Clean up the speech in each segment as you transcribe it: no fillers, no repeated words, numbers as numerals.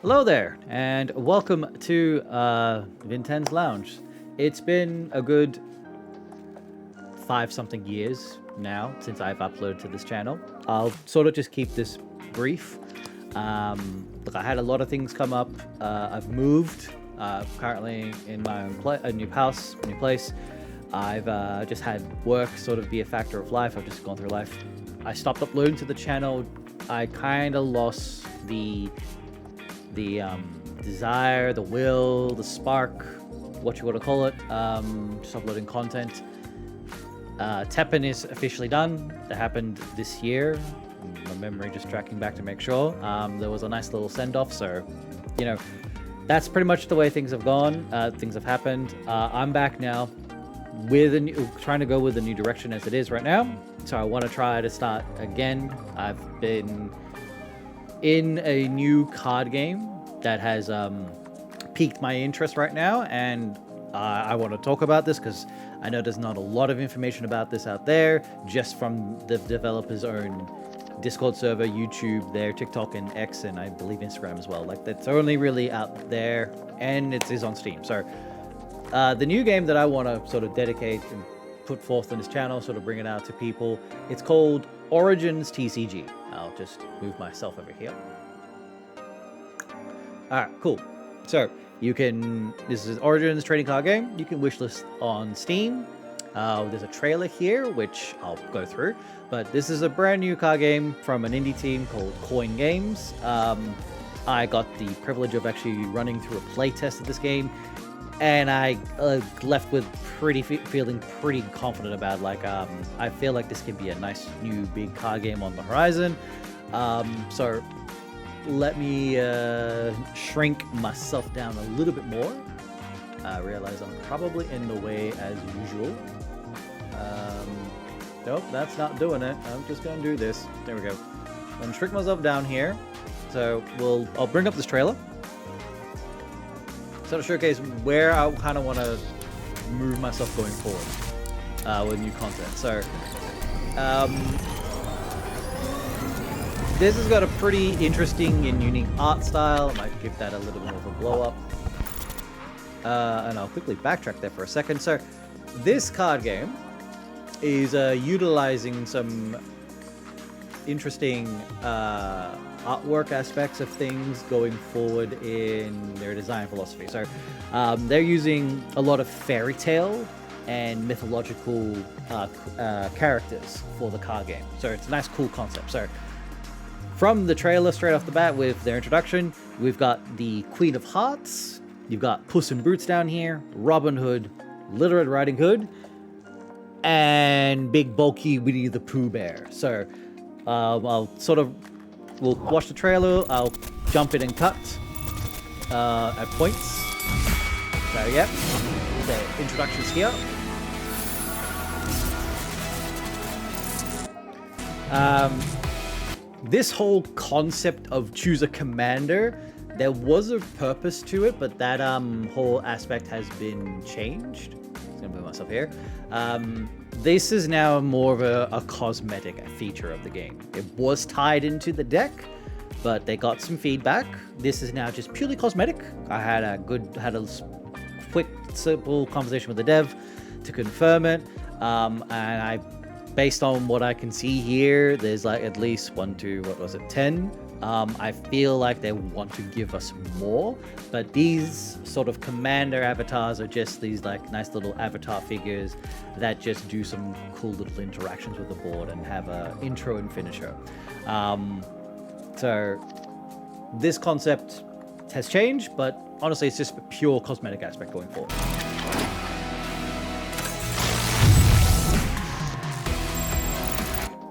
Hello there, and welcome to Vinten's Lounge. It's been a good 5-something years now since I've uploaded to this channel. I'll sort of just keep this brief. Look, I had a lot of things come up. I've moved, currently in my own a new house, new place. I've just had work sort of be a factor of life. I've just gone through life. I stopped uploading to the channel. I kind of lost the desire, the will, the spark, what you want to call it, just uploading content. Teppen is officially done. That happened this year. My memory just tracking back to make sure. There was a nice little send-off, so, you know, that's pretty much the way things have gone. Things have happened. I'm back now with trying to go with a new direction as it is right now. So I want to try to start again. I've been in a new card game that has piqued my interest right now, and I want to talk about this because I know there's not a lot of information about this out there, just from the developer's own Discord server, YouTube, their TikTok and X, and I believe Instagram as well. Like, that's only really out there, and it is on Steam. So the new game that I want to sort of dedicate and put forth on this channel, sort of bring it out to people, it's called Origins TCG. I'll just move myself over here. Alright, cool. So, this is Origins trading card game. You can wishlist on Steam. There's a trailer here, which I'll go through. But this is a brand new card game from an indie team called Coin Games. I got the privilege of actually running through a playtest of this game, and I left with feeling pretty confident about, like, I feel like this could be a nice new big card game on the horizon. So let me shrink myself down a little bit more. I realize I'm probably in the way as usual. Nope, that's not doing it. I'm just gonna do this. There we go. I'm gonna shrink myself down here. So I'll bring up this trailer. So to showcase where I kind of want to move myself going forward with new content. So this has got a pretty interesting and unique art style. I might give that a little bit more of a blow up. And I'll quickly backtrack there for a second. So this card game is utilizing some interesting artwork aspects of things going forward in their design philosophy. So they're using a lot of fairy tale and mythological characters for the card game. So it's a nice, cool concept. So from the trailer, straight off the bat with their introduction, we've got the Queen of Hearts, you've got Puss in Boots down here, Robin Hood, Little Red Riding Hood, and big bulky Winnie the Pooh Bear. So we'll watch the trailer, I'll jump in and cut at points. So yep, the introductions here. This whole concept of choose a commander, there was a purpose to it, but that whole aspect has been changed. I'm gonna move myself here. This is now more of a cosmetic feature of the game. It was tied into the deck, but they got some feedback. This is now just purely cosmetic. I had a quick, simple conversation with the dev to confirm it, and based on what I can see here, there's like at least 10. I feel like they want to give us more, but these sort of commander avatars are just these like nice little avatar figures that just do some cool little interactions with the board and have a intro and finisher. So this concept has changed, but honestly, it's just a pure cosmetic aspect going forward.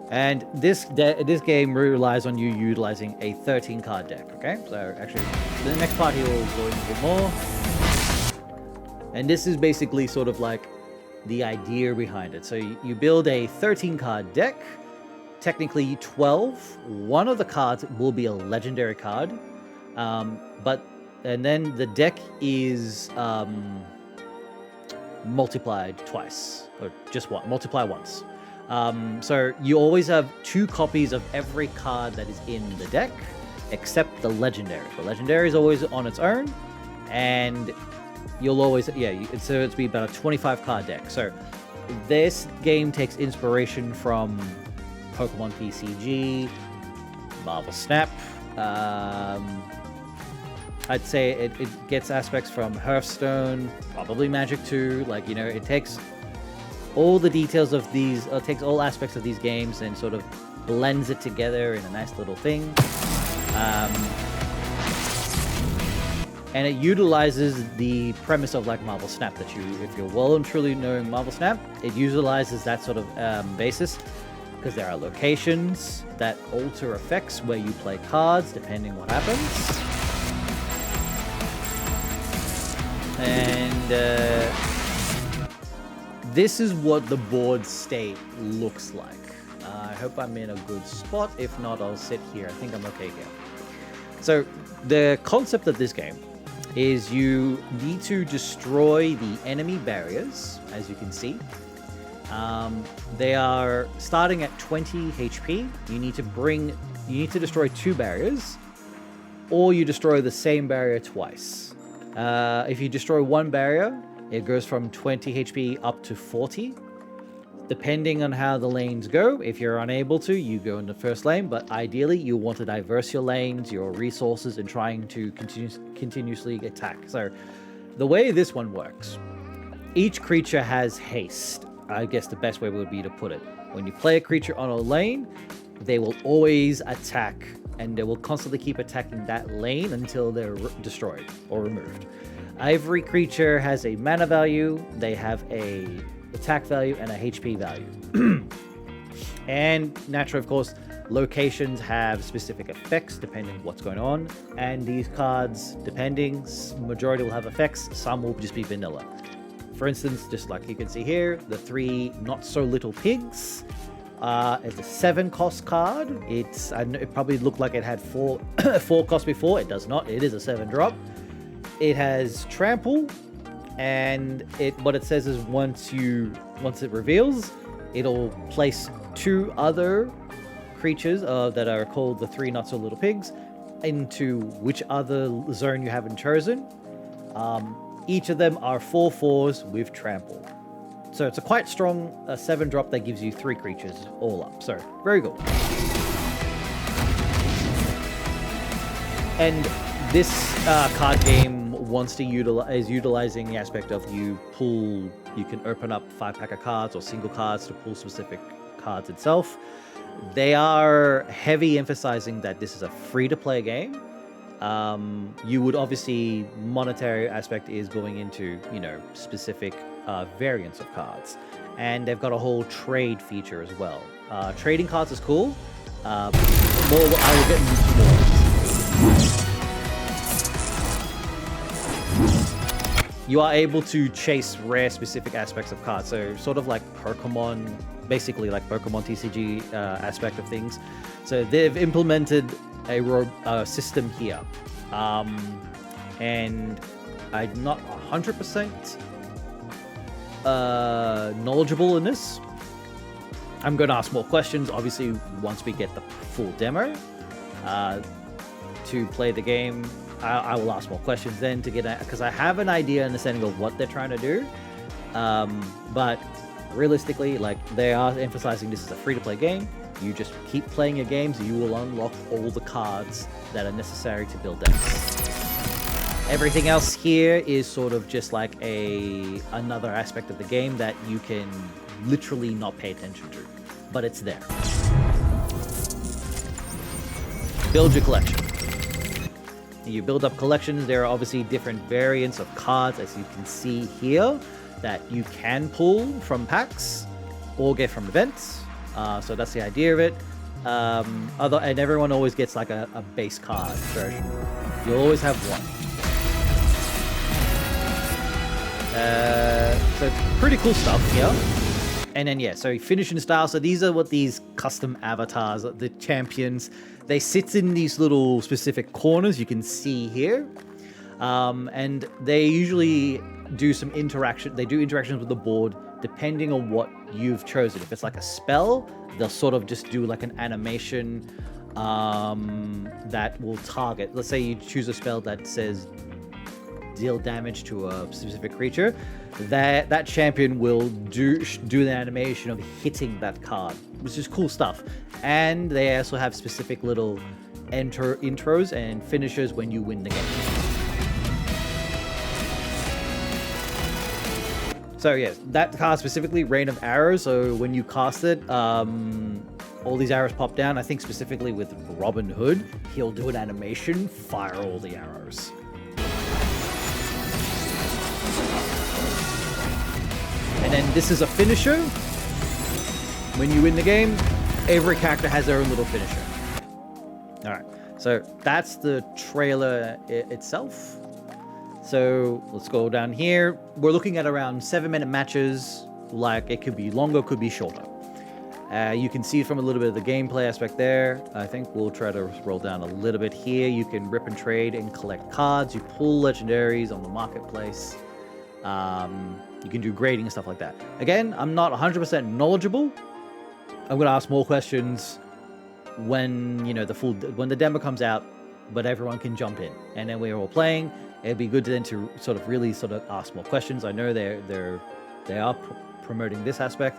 And this game relies on you utilizing a 13 card deck, okay? So actually, the next part here will go into a bit more. And this is basically sort of like the idea behind it. So you build a 13 card deck, technically 12. One of the cards will be a legendary card, and then the deck is multiplied twice, or just multiply once. So you always have 2 copies of every card that is in the deck, except the legendary. The legendary is always on its own, and you'll always, so it's be about a 25 card deck. So this game takes inspiration from Pokemon TCG, Marvel Snap. I'd say it gets aspects from Hearthstone, probably Magic 2. Like, it takes all the details of these, takes all aspects of these games and sort of blends it together in a nice little thing. And it utilizes the premise of like Marvel Snap, that if you're well and truly knowing Marvel Snap, it utilizes that sort of basis, because there are locations that alter effects where you play cards depending what happens. And this is what the board state looks like. I hope I'm in a good spot. If not, I'll sit here. I think I'm okay here. So the concept of this game is you need to destroy the enemy barriers, as you can see. They are starting at 20 HP. You need to destroy 2 barriers, or you destroy the same barrier twice. If you destroy 1 barrier, it goes from 20 HP up to 40. Depending on how the lanes go, if you're unable to, you go in the first lane, but ideally you want to diverse your lanes, your resources, and trying to continuously attack. So the way this one works, each creature has haste. I guess the best way would be to put it. When you play a creature on a lane, they will always attack, and they will constantly keep attacking that lane until they're destroyed or removed. Every creature has a mana value, they have a attack value, and a HP value. And naturally, of course, locations have specific effects depending on what's going on, and these cards, depending, majority will have effects, some will just be vanilla. For instance, just like you can see here, the 3 Not So Little Pigs. It's a 7 cost card. It probably looked like it had 4 cost before. It does not. It is a 7 drop. It has Trample, and what it says is once it reveals, it'll place 2 other creatures that are called the 3 Not So Little Pigs into which other zone you haven't chosen. Each of them are 4/4s with Trample. So it's a quite strong 7 drop that gives you 3 creatures all up. So very good. And this card game is utilizing the aspect of you can open up 5-pack of cards or single cards to pull specific cards itself. They are heavy emphasizing that this is a free-to-play game. You would obviously, monetary aspect is going into, specific variants of cards. And they've got a whole trade feature as well. Trading cards is cool. I will get into more. You are able to chase rare specific aspects of cards. So sort of like Pokemon, basically like Pokemon TCG aspect of things. So they've implemented a system here. And I'm not 100% knowledgeable in this. I'm going to ask more questions, obviously, once we get the full demo. To play the game, I will ask more questions then to get because I have an idea and understanding of what they're trying to do. But realistically, like, they are emphasizing this is a free-to-play game. You just keep playing your games, you will unlock all the cards that are necessary to build decks. Everything else here is sort of just like another aspect of the game that you can literally not pay attention to, but it's there. Build your collection. You build up collections. There are obviously different variants of cards, as you can see here, that you can pull from packs or get from events. So that's the idea of it. And everyone always gets like a base card version. You'll always have one. So pretty cool stuff here. And then, so finishing style. So these are what these custom avatars, the champions, they sit in these little specific corners you can see here. And they usually do some interaction. They do interactions with the board depending on what you've chosen. If it's like a spell, they'll sort of just do like an animation. that will target. Let's say you choose a spell that says deal damage to a specific creature. That champion will do the animation of hitting that card, which is cool stuff. And they also have specific little intros and finishes when you win the game. So yes, that card specifically, Rain of Arrows. So when you cast it, all these arrows pop down. I think specifically with Robin Hood, he'll do an animation, fire all the arrows. And then this is a finisher. When you win the game, every character has their own little finisher. All right, so that's the trailer itself. So let's go down here. We're looking at around 7-minute matches. Like, it could be longer, could be shorter. You can see from a little bit of the gameplay aspect there. I think we'll try to roll down a little bit here. You can rip and trade and collect cards. You pull legendaries on the marketplace. You can do grading and stuff like that. Again, I'm not 100% knowledgeable. I'm going to ask more questions when, you know, when the demo comes out, but everyone can jump in. And then we're all playing. It'd be good then to sort of really ask more questions. I know they are promoting this aspect,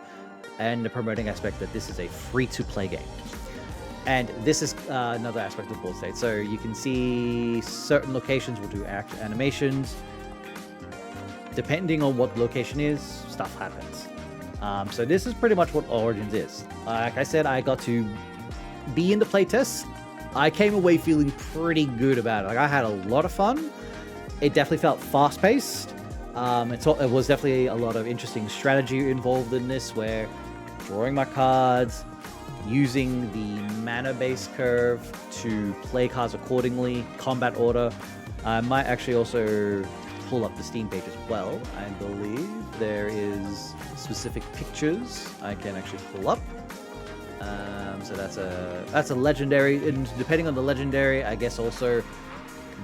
and the promoting aspect that this is a free-to-play game. And this is another aspect of board state. So you can see certain locations will do animations. Depending on what the location is, stuff happens. So this is pretty much what Origins is. Like I said, I got to be in the playtest. I came away feeling pretty good about it. Like, I had a lot of fun. It definitely felt fast-paced. It was definitely a lot of interesting strategy involved in this, where drawing my cards, using the mana base curve to play cards accordingly, combat order. I might actually also pull up the Steam page as well. I believe there is specific pictures I can actually pull up. So that's a legendary, and depending on the legendary, I guess also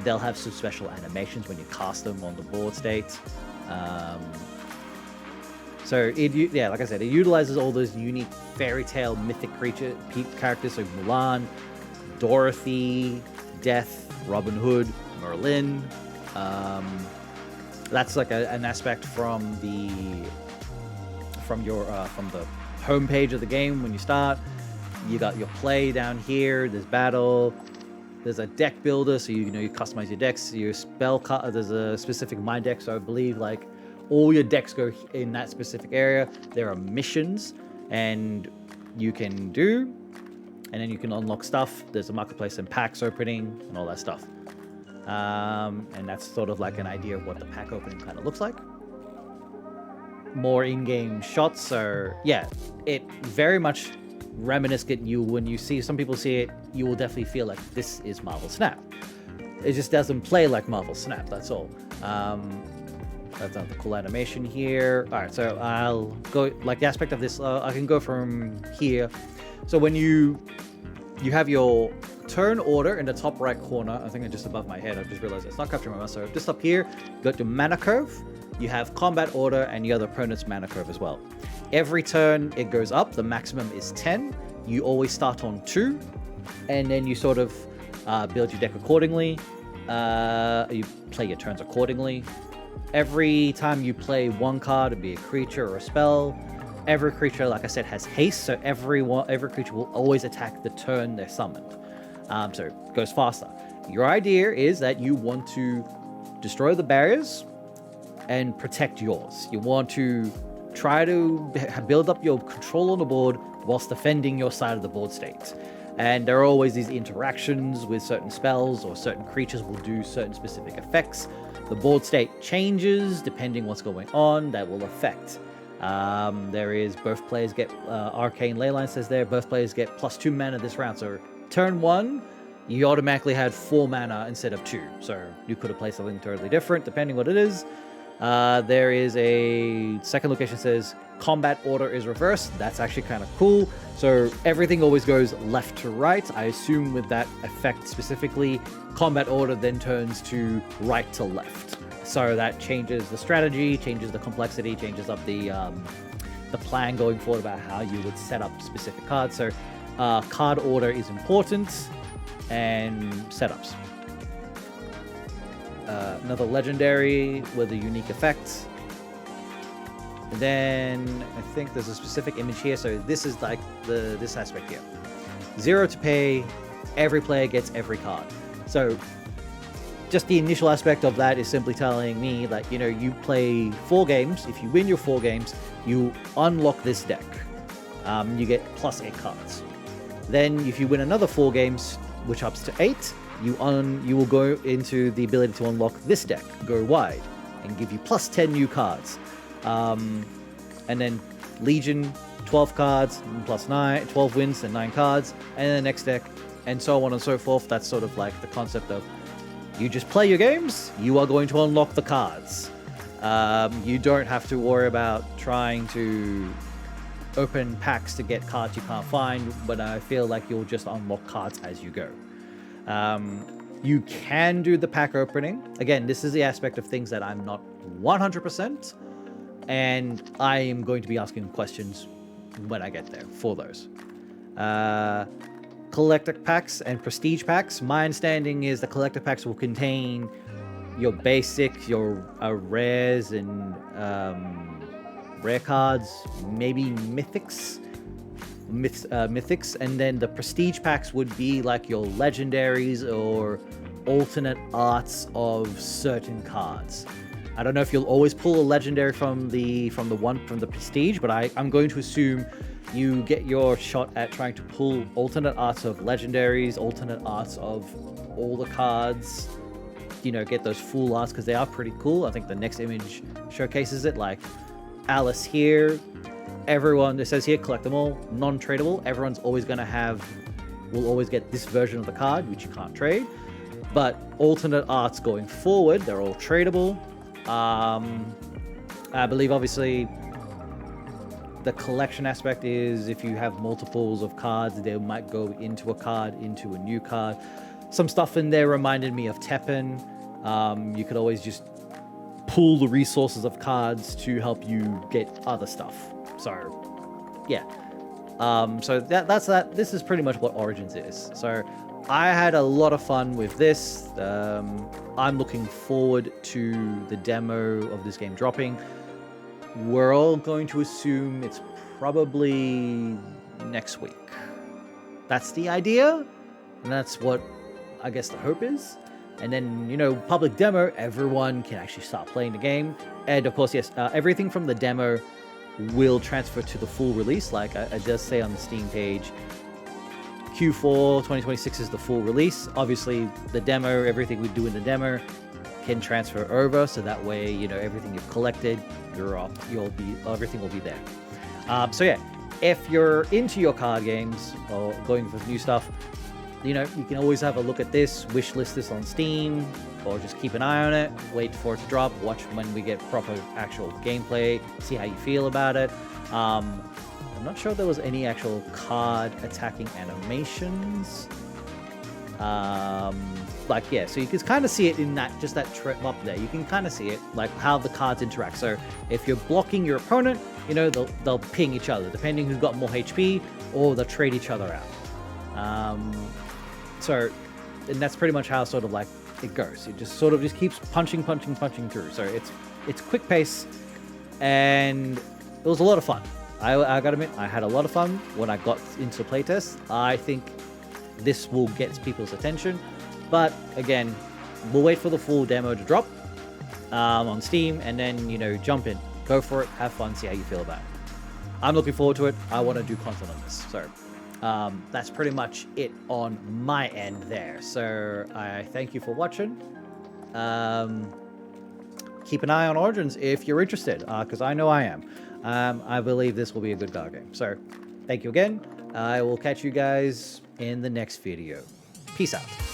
they'll have some special animations when you cast them on the board state. So like I said, it utilizes all those unique fairy tale mythic characters, like Mulan, Dorothy, Death, Robin Hood, Merlin. That's like an aspect from the home page of the game when you start. You got your play down here. There's battle. There's a deck builder, so you customize your decks. Your spell card. There's a specific mind deck, so I believe like all your decks go in that specific area. There are missions, and you can do, and then you can unlock stuff. There's a marketplace and packs opening and all that stuff. And that's sort of like an idea of what the pack opening kind of looks like. More in-game shots. So yeah, it very much reminiscent. When you see some people see it, you will definitely feel like this is Marvel Snap. It just doesn't play like Marvel Snap, that's all. That's another cool animation here. All right, so I'll go like the aspect of this. I can go from here. So when you have your turn order in the top right corner, I think it's just above my head. I just realized it's not capturing my mouse. So just up here, go to mana curve. You have combat order, and you have the opponent's mana curve as well. Every turn it goes up. The maximum is 10. You always start on 2, and then you sort of build your deck accordingly. You play your turns accordingly. Every time you play one card, it'd be a creature or a spell. Every creature, like I said, has haste, so every creature will always attack the turn they're summoned. So it goes faster. Your idea is that you want to destroy the barriers and protect yours. You want to try to build up your control on the board whilst defending your side of the board state. And there are always these interactions with certain spells, or certain creatures will do certain specific effects. The board state changes depending what's going on. That will affect. There is both players get Arcane Leyline says there. Both players get +2 mana this round. So turn 1, you automatically had 4 mana instead of 2. So you could have played something totally different depending what it is. There is a second location says combat order is reversed. That's actually kind of cool. So everything always goes left to right. I assume with that effect specifically, combat order then turns to right to left. So that changes the strategy, changes the complexity, changes up the plan going forward about how you would set up specific cards. So Card order is important, and setups. Another legendary with a unique effect. And then I think there's a specific image here. So this is like this aspect here. 0 to pay, every player gets every card. So just the initial aspect of that is simply telling me that, you know, you play 4 games. If you win your 4 games, you unlock this deck. You get plus 8 cards. Then if you win another 4 games, which ups to 8, you will go into the ability to unlock this deck, go wide, and give you plus 10 new cards. And then Legion, 12 cards, plus 9, 12 wins and 9 cards, and then the next deck, and so on and so forth. That's sort of like the concept of, you just play your games, you are going to unlock the cards. You don't have to worry about trying to open packs to get cards you can't find, but I feel like you'll just unlock cards as you go. You can do the pack opening. Again, this is the aspect of things that I'm not 100%, and I am going to be asking questions when I get there for those. Collector packs and prestige packs. My understanding is the collector packs will contain your basics, your rares and rare cards, maybe mythics, and then the prestige packs would be like your legendaries or alternate arts of certain cards. I don't know if you'll always pull a legendary from the prestige, but I'm going to assume you get your shot at trying to pull alternate arts of legendaries, alternate arts of all the cards, you know, get those full arts, because they are pretty cool. I think the next image showcases it, like Alice here. Everyone, it says here, collect them all, non-tradable. Everyone's always going to will always get this version of the card, which you can't trade. But alternate arts going forward, they're all tradable. I believe, obviously, the collection aspect is if you have multiples of cards, they might go into a card, into a new card. Some stuff in there reminded me of Teppen. You could always just pool the resources of cards to help you get other stuff. So, yeah. So that's that. This is pretty much what Origins is. So I had a lot of fun with this. I'm looking forward to the demo of this game dropping. We're all going to assume it's probably next week. That's the idea, and that's what I guess the hope is. And then, you know, public demo, everyone can actually start playing the game. And of course, yes, everything from the demo will transfer to the full release. Like it does say on the Steam page, Q4 2026 is the full release. Obviously, the demo, everything we do in the demo can transfer over, so that way, you know, everything you've collected, everything will be there. So yeah, if you're into your card games or going for new stuff, you know, you can always have a look at this, wish list this on Steam, or just keep an eye on it, wait for it to drop, watch when we get proper actual gameplay, see how you feel about it. I'm not sure there was any actual card attacking animations. Like, yeah, so you can kind of see it in that, just that trip up there. You can kind of see it, like how the cards interact. So if you're blocking your opponent, you know, they'll ping each other, depending who's got more HP, or they'll trade each other out. So, and that's pretty much how sort of like it goes. It just sort of just keeps punching through. So it's quick pace, and it was a lot of fun. I gotta admit, I had a lot of fun when I got into playtest. I think this will get people's attention, but again, we'll wait for the full demo to drop on Steam, and then, you know, jump in, go for it, have fun, see how you feel about it. I'm looking forward to it. I want to do content on this, so that's pretty much it on my end there. So I thank you for watching. Keep an eye on Origins if you're interested, because I know I am. I believe this will be a good card game. So thank you again. I will catch you guys in the next video. Peace out.